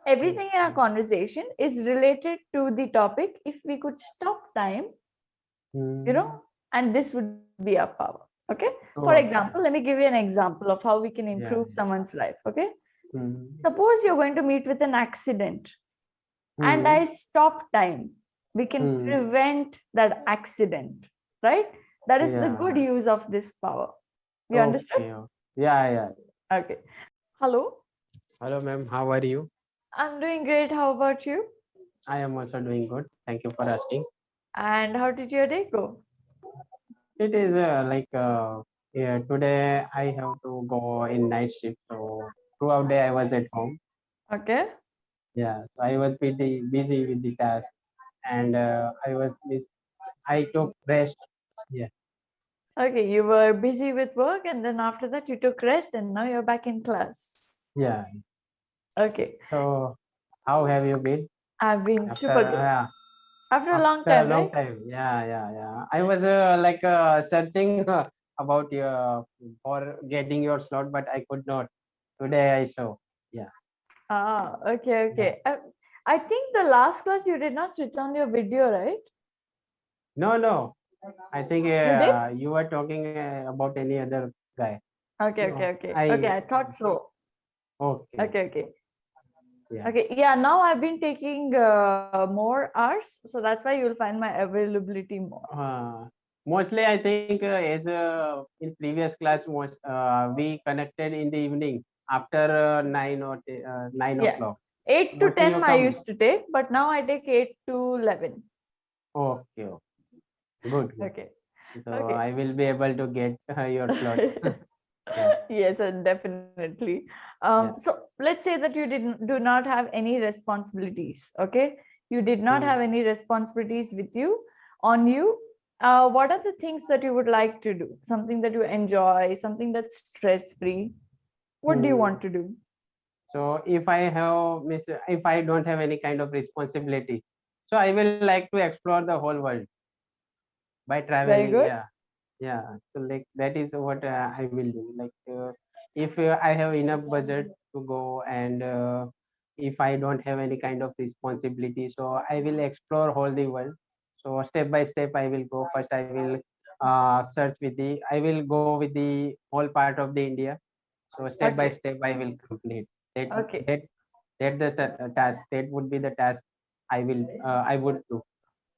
Everything in our Okay. conversation is related to the topic. If we could stop time, Hmm. and this would be our power. Okay. For example, let Okay. me give you an example of how we can Yeah. improve someone's life. Okay. Hmm. Suppose you're going to meet with an accident and Hmm. I stop time. We can Hmm. prevent that accident, right? That is the good Yeah. use of this power. You understood? Okay. Yeah. Yeah. Okay. Hello. Hello, ma'am. How are you? I'm doing great. How about you? I am also doing good. Thank you for asking. And how did your day go? It is yeah, today I have to go in night shift. So throughout day I was at home. Okay. Yeah. So I was pretty busy with the task, and I took rest. Yeah. Okay. You were busy with work, and then after that, you took rest, and now you're back in class. Yeah. Okay. So how have you been I've been after? super good. Yeah. After a long After a time, long right? time. Yeah. Yeah. Yeah. I was searching about your for getting your slot, but I could not. Today I saw. Yeah. Ah, okay, Yeah. okay. I think the last class you did not switch on your video, right? No, no. I think You did? you were talking about any other guy. Okay, okay, No, okay. Okay, I I thought so. okay. Okay, okay. Yeah. Okay, yeah, now I've been taking more hours, so that's why you'll find my availability more. Mostly, I think as in previous class, we connected in the evening after 9 o'clock. Yeah, 8 to Mostly you 10 I come. used to take, but now I take 8 to 11. Okay, okay. Good, good. Okay, So okay. I will be able to get your slot. Yeah, Yes, definitely. yeah. So let's say that you didn't do not have any responsibilities. Okay, you did not Hmm. have any responsibilities with you on you. What are the things that you would like to do? Something that you enjoy, something that's stress free. What do you Hmm. want to do? So if I don't have any kind of responsibility, so I will like to explore the whole world by Very traveling. good. Yeah, yeah. So like that is what I will do. If I have enough budget to go, and if I don't have any kind of responsibility, so I will explore whole the world. So step by step I will go. First I will search with the I will go with the whole part of the India. So step by Okay. step I will complete that Okay. that task. That would be the task I would do.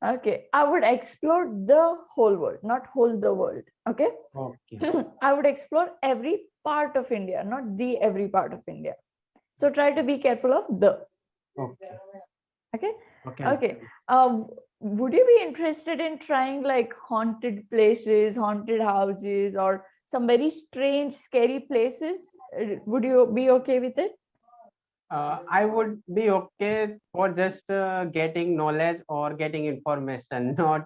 Okay. I would explore the whole world, not whole the world. Okay. Okay. I would explore every part of India, not the every part of India. So try to be careful of the. Okay. Okay. Okay. Okay. Would you be interested in trying like haunted places, haunted houses, or some very strange, scary places? Would you be okay with it? I would be okay for just getting knowledge or getting information, not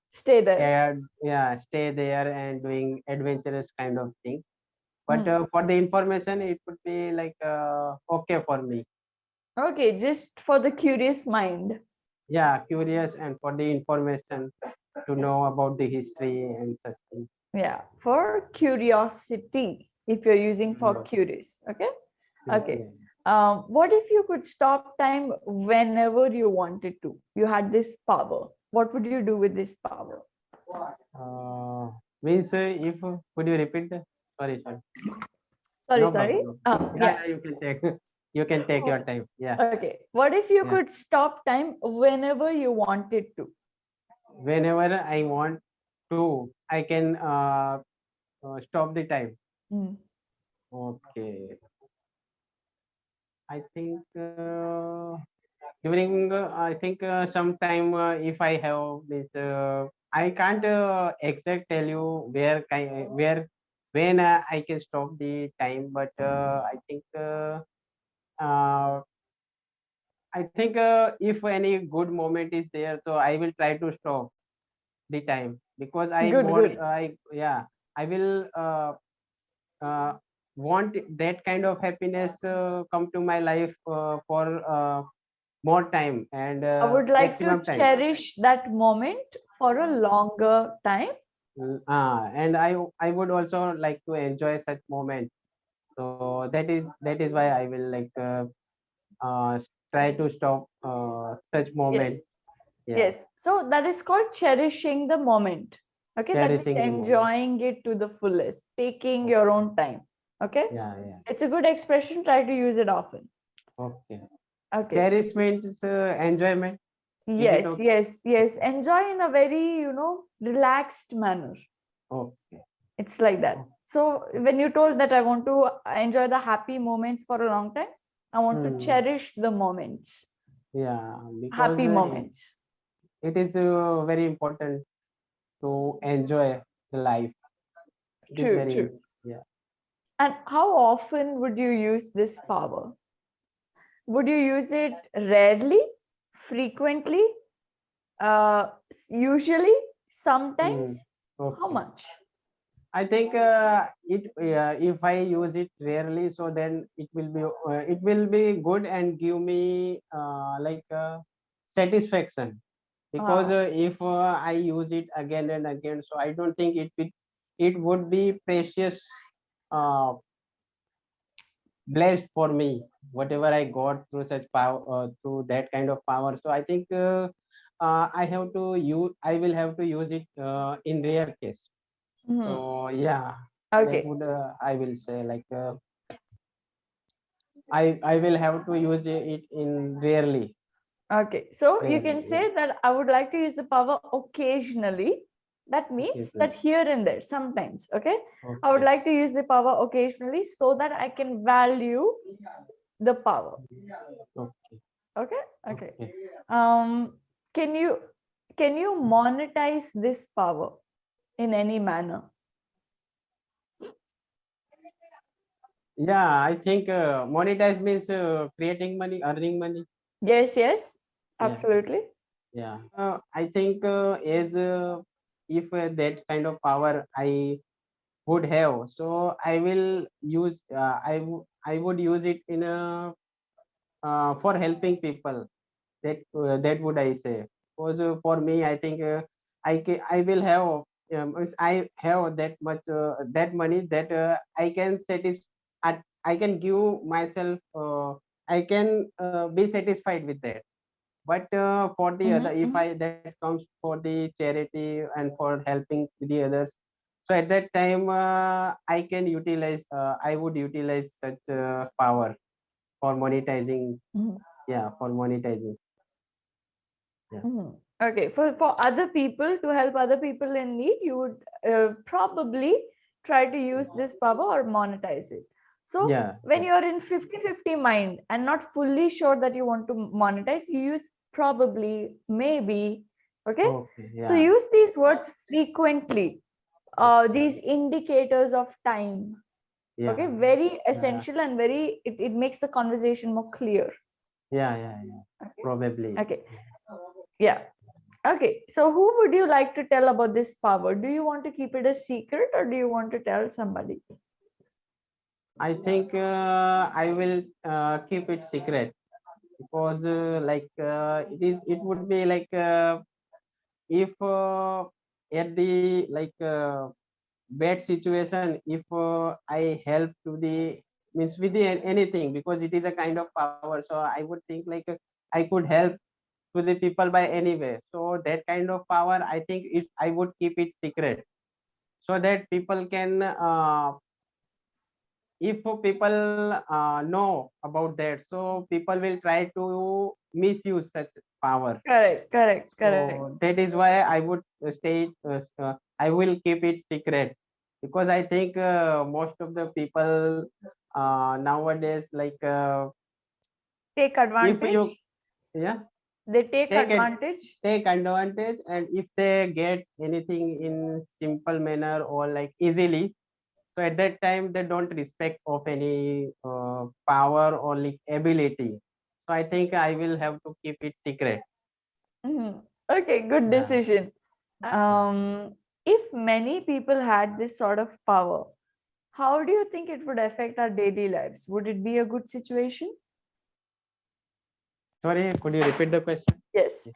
Stay there. yeah, stay there and doing adventurous kind of thing. But Hmm. for the information, it would be okay for me. Okay, just for the curious mind. Yeah, curious and for the information to know about the history and such things. Yeah, for curiosity, if you're using for Yeah, curious. Okay. Okay. yeah. What if you could stop time whenever you wanted to? You had this power. What would you do with this power? Means if could you repeat that? Sorry, sorry. Sorry, No problem. sorry. No. Yeah, Yeah. yeah, you can take you can take your time. Yeah, Okay. What if you yeah. could stop time whenever you wanted to? Whenever I want to, I can stop the time. Hmm. Okay. I think during I think sometime if I have this I can't exact tell you where when I can stop the time, but I think uh, if any good moment is there, so I will try to stop the time because Good, good. I yeah, I will uh, want that kind of happiness come to my life for more time and I would like to maximum time. cherish that moment for a longer time. And I would also like to enjoy such moment. So that is why I will try to stop such Yes. moment. Yeah, Yes. So that is called cherishing the moment. Okay. That means cherishing the moment. enjoying it to the fullest, taking your own time. Okay. Yeah, yeah. It's a good expression. Try to use it often. Okay. Okay. Cherish means enjoyment. Is it Yes. okay? Yes. Yes. Enjoy in a very, relaxed manner. Okay. It's like that. So when you told that I want to enjoy the happy moments for a long time, I want to Hmm. cherish the moments, Yeah, because happy moments. it is very important to enjoy the life. It is True, very, true. yeah. And how often would you use this power? Would you use it rarely, frequently, usually, Hmm. sometimes? How Okay. much? I think if I use it rarely, so then it will be good and give me satisfaction. Because Ah, if I use it again and again, so I don't think it would be precious, uh, blessed for me. Whatever I got through such power, through that kind of power. So I think I will have to use it in rare case. mhm. So yeah, that Okay. would I will say like I will have to use it in rarely. Okay. So you Rarely, can yeah. say that I would like to use the power occasionally. That means that Occasionally. here and there, sometimes. Okay. I would Okay. like to use the power occasionally so that I can value the power. Okay. Okay. Okay. Okay. Um, can you monetize this power in any manner? Yeah, I think monetize means creating money, earning money. Yes, yes, Yeah. absolutely. Yeah. I think as if that kind of power I would have, so I will use. I would use it in a for helping people. That would I say. Because for me, I think I will have. Means I have that money that I can I can give myself. I can be satisfied with that. But for the other, if Mm-hmm. I that comes for the charity and for helping the others, so at that time I would utilize such power for monetizing. Mm-hmm. Yeah, for monetizing. Yeah. Mhm. Okay, for other people, to help other people in need, you would probably try to use this power or monetize it. So Yeah. when Yeah. you're in 50-50 mind and not fully sure that you want to monetize, you use probably, maybe. Okay, Okay. so Yeah. use these words frequently, Okay. these indicators of time. Okay, Yeah. very Yeah. essential and it makes the conversation more clear. Yeah. Yeah. Yeah. Okay. Probably. Okay. Yeah. Okay, so who would you like to tell about this power? Do you want to keep it a secret or do you want to tell somebody? I think I will keep it secret because it would be like if at the bad situation, if I help to the means with the anything, because it is a kind of power, so I would think like I could help to the people by any way. So that kind of power, I think it I would keep it secret so that people can if people know about that, so people will try to misuse such power. Correct, correct, correct. So that is why I would I will keep it secret, because I think most of the people nowadays Take if you advantage. yeah They take take it advantage. take advantage, and if they get anything in simple manner or like easily, so at that time they don't respect of any power or like ability. So I think I will have to keep it secret. Mhm. Okay, good Yeah. decision. If many people had this sort of power, how do you think it would affect our daily lives? Would it be a good situation? Sorry, could you repeat the question? Yes.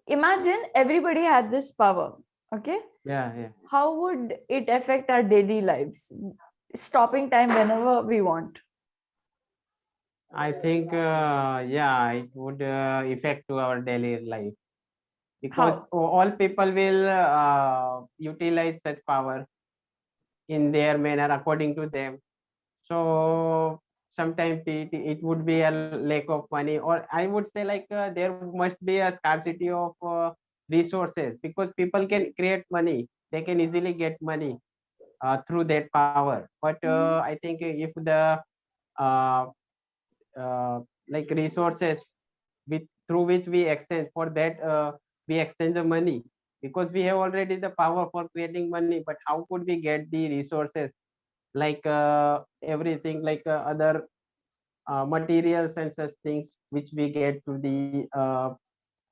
Imagine everybody had this power. Okay. Yeah, yeah. How would it affect our daily lives? Stopping time whenever we want. I think, yeah, it would affect to our daily life because How? all people will utilize such power in their manner according to them. So sometimes it would be a lack of money, or I would say like there must be a scarcity of resources because people can create money, they can easily get money through that power. But Mhm. I think if the uh, like resources with through which we exchange for that we exchange the money, because we have already the power for creating money, but how could we get the resources like everything like other materials and such things which we get to the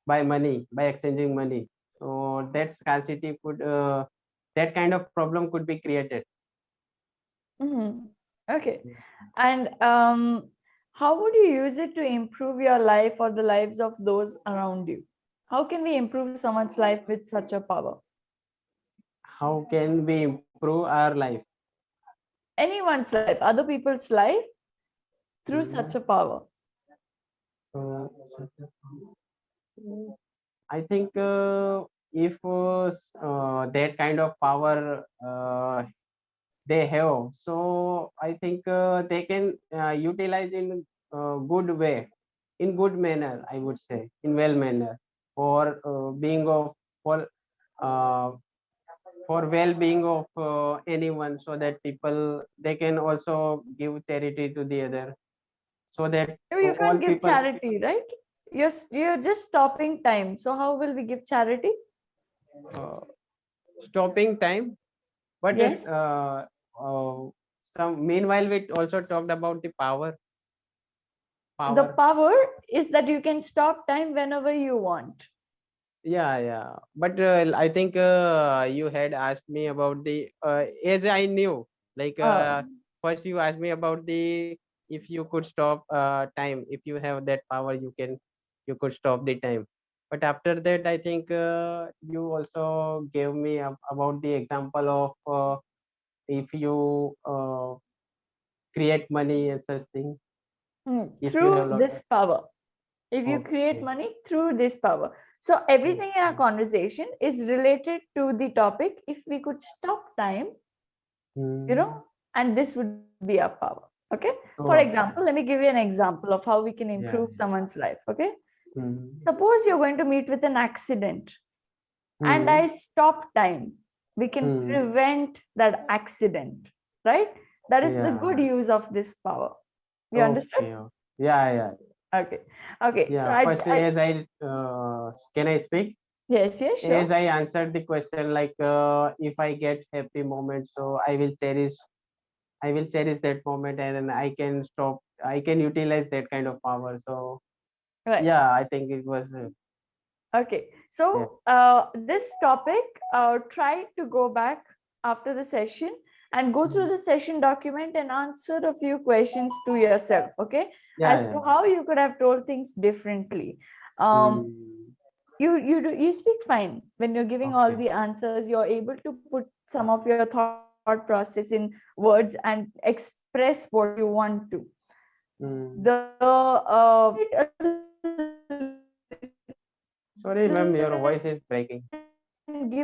by money, by exchanging money. So that scarcity could that kind of problem could be created. Mhm. Okay. And how would you use it to improve your life or the lives of those around you? How can we improve someone's life with such a power? How can we improve our life? Anyone's life, other people's life through Hmm. such a power. So I think if that kind of power they have, so I think they can utilize in good way, in good manner, I would say, in well manner, for being of for uh, for well-being of anyone, so that people they can also give charity to the other, so that You all can't give people charity, right? You're just stopping time. So how will we give charity? uh, stopping time. But Yes. uh, some meanwhile we also talked about the The power. power is that you can stop time whenever you want. Yeah, but I think you had asked me about the as I knew, like Oh, first you asked me about the if you could stop time, if you have that power, you could stop the time. But after that, I think you also gave me about the example of if you create money and such thing, if you through have lot. this power. If you create Okay. money through this power. So everything in our Okay. conversation is related to the topic. If we could stop time, Hmm. and this would be our power. Okay. For example, let Okay. me give you an example of how we can improve Yeah. someone's life. Okay. Hmm. Suppose you're going to meet with an accident and Hmm. I stop time. We can Hmm. prevent that accident, right? That is the good Yeah. use of this power. You understood? Okay. Yeah. Okay. Okay. So Yeah. First, I as I can I speak? yes, yes, As sure. I answered the question, like if I get happy moments, so I will cherish that moment, and then I can stop. I can utilize that kind of power. So Right. yeah, I think it was. Okay. Yeah. So this topic, try to go back after the session and go through Hmm. the session document and answer a few questions to yourself. Okay, Yeah. as Yeah. to how you could have told things differently. Um, Hmm. you speak fine when you're giving all Okay. the answers. You're able to put some of your thought process in words and express what you want to. Hmm. The a little Sorry, ma'am, your and voice give is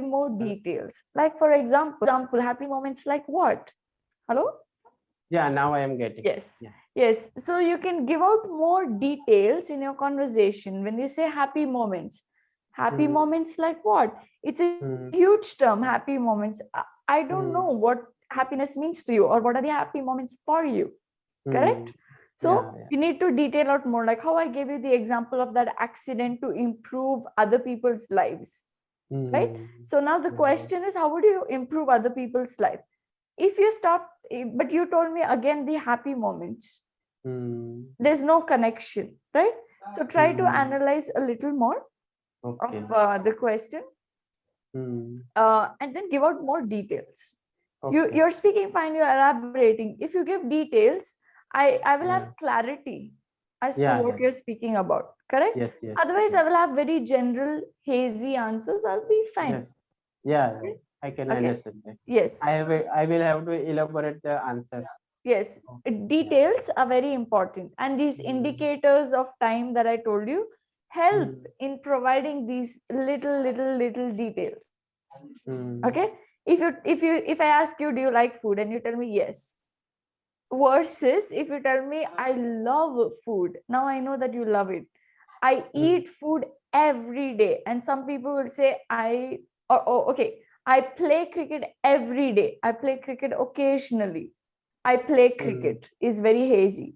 more breaking. details. Like for example, happy moments like what? Hello? Yeah, now I am getting. Yes. Yeah. Yes. So you can give out more details in your conversation when you say happy moments. Happy Hmm. moments like what? It's a Hmm. huge term, happy moments. I don't know Hmm. what happiness means to you or what are the happy moments for you. Correct? Hmm. So Yeah. you need to detail out more, like how I gave you the example of that accident to improve other people's lives. Right? Hmm. So now the Yeah. question is, how would you improve other people's life? If you stop, but you told me again the happy moments, Hmm. there's no connection, right? So try to Hmm. analyze a little more of Okay. the question, Hmm. and then give out more details. Okay. You're speaking fine, you're elaborating. If you give details, I will have Yeah. clarity as to Yeah. what Yeah. you're speaking about, correct? Yes. Yes. Otherwise I Yes. will have very general hazy answers. I'll be fine. Yes. Yeah. Yeah. Okay. I can Okay. understand that. Yes. I will have to elaborate the answer. Yes, details are very important, and these indicators of time that I told you help Mm, in providing these little details. Okay, mm, if I ask you, do you like food, and you tell me yes, versus if you tell me I love food, now I know that you love it. I mm, eat food every day, and some people will say okay, I play cricket every day, I play cricket occasionally, I play mm. cricket is very hazy,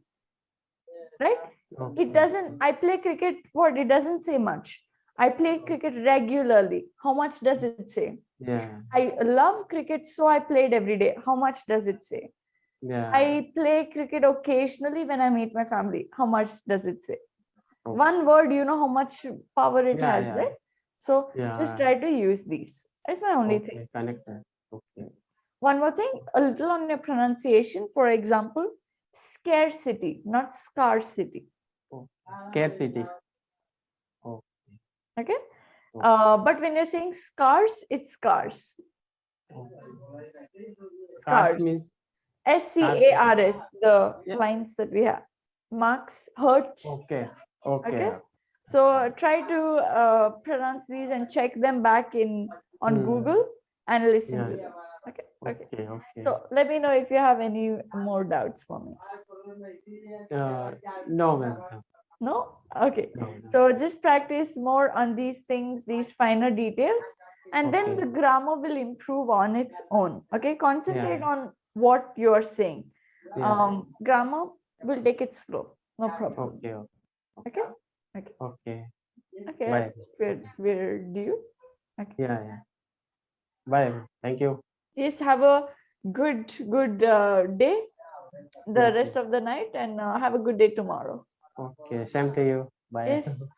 right? It Okay. doesn't, I play cricket, what, it doesn't say much. I play cricket regularly, how much does it say? Yeah. I love cricket, so I played every day, how much does it say? Yeah. I play cricket occasionally when I meet my family, how much does it say? Okay. One word, you know how much power it Yeah. has, Yeah. right? So just Yeah. try to use these. That's my only thing. Okay. Connected. Okay. One more thing, a little on your pronunciation. For example, scarcity, not scarcity. Oh. Scarcity. Oh. Okay. Oh. But when you're saying scarce, it's scarce. Oh. Scars Scarce. means scars. SCARS, the Yeah. lines that we have. Marks, hertz. Okay. Okay. Okay. So try to pronounce these and check them back in on Hmm. Google and listen Yeah. to them. Okay. Okay. Okay. Okay. So let me know if you have any more doubts for me. Uh, no, ma'am. No. No? Okay. No. No. So just practice more on these things, these finer details, and then Okay. the grammar will improve on its own. Okay. Concentrate Yeah. on what you are saying. Yeah. Grammar will take it slow. No problem. Okay. Okay. Okay. Okay. Okay. Bye. We're due. Okay. Yeah. Yeah. Bye. Thank you. Yes. Have a good day, the Yes. rest of the night, and have a good day tomorrow. Okay. Same to you. Bye. Yes.